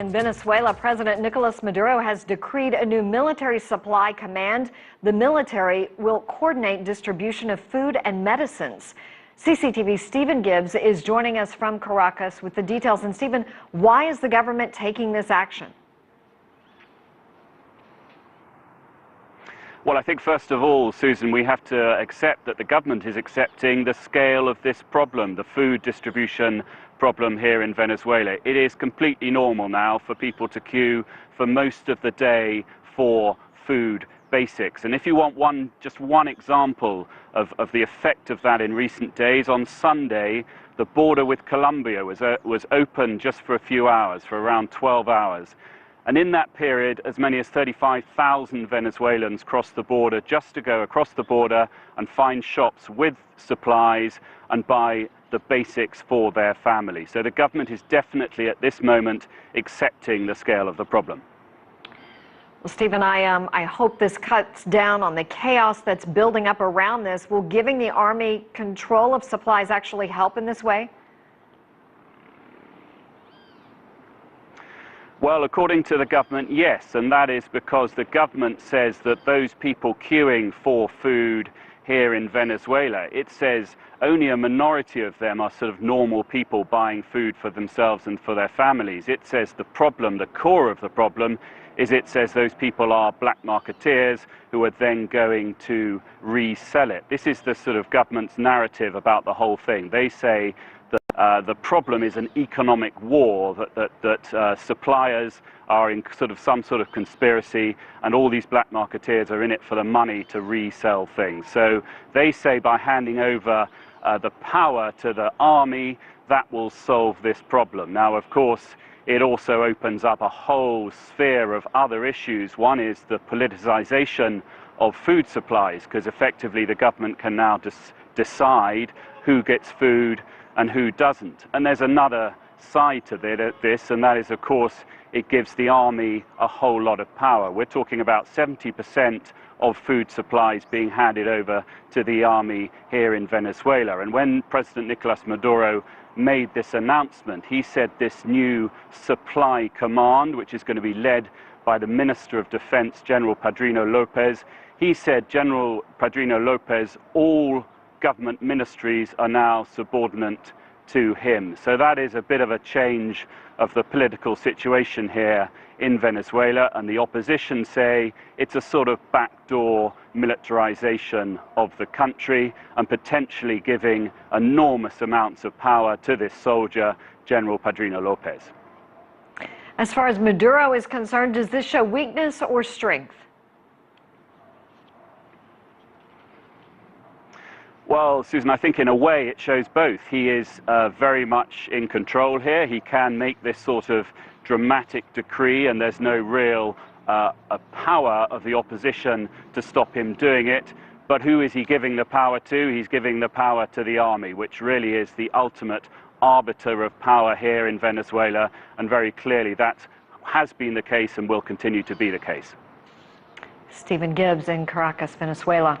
In Venezuela, President Nicolas Maduro has decreed a new military supply command. The military will coordinate distribution of food and medicines. CCTV's Stephen Gibbs is joining us from Caracas with the details. And Stephen, why is the government taking this action? Well, I think first of all, Susan, we have to accept that the government is accepting the scale of this problem, the food distribution problem here in Venezuela. It is completely normal now for people to queue for most of the day for food basics. And if you want just one example of the effect of that in recent days, on Sunday, the border with Colombia was open just for a few hours, for around 12 hours. And in that period, as many as 35,000 Venezuelans crossed the border just to go across the border and find shops with supplies and buy the basics for their family. So the government is definitely at this moment accepting the scale of the problem. Well, Stephen, I hope this cuts down on the chaos that's building up around this. Will giving the army control of supplies actually help in this way? Well, according to the government, yes, and that is because the government says that those people queuing for food here in Venezuela, it says only a minority of them are sort of normal people buying food for themselves and for their families. It says the problem, the core of the problem, is it says those people are black marketeers who are then going to resell it. This is the sort of government's narrative about the whole thing. They say that the problem is an economic war, that suppliers are in some sort of conspiracy, and all these black marketeers are in it for the money to resell things. So they say by handing over the power to the army, that will solve this problem. Now, of course, it also opens up a whole sphere of other issues. One is the politicization of food supplies, because effectively the government can now decide who gets food and who doesn't. And there's another side to this, and that is, of course, it gives the army a whole lot of power. We're talking about 70% of food supplies being handed over to the army here in Venezuela. And when President Nicolas Maduro made this announcement, he said this new supply command, which is going to be led by the Minister of Defense, General Padrino Lopez, he said, General Padrino Lopez, all government ministries are now subordinate to him. So that is a bit of a change of the political situation here in Venezuela, and the opposition say it's a sort of backdoor militarization of the country and potentially giving enormous amounts of power to this soldier, General Padrino Lopez. As far as Maduro is concerned, does this show weakness or strength? Well, Susan, I think in a way it shows both. He is very much in control here. He can make this sort of dramatic decree, and there's no real power of the opposition to stop him doing it. But who is he giving the power to? He's giving the power to the army, which really is the ultimate arbiter of power here in Venezuela. And very clearly that has been the case and will continue to be the case. Stephen Gibbs in Caracas, Venezuela.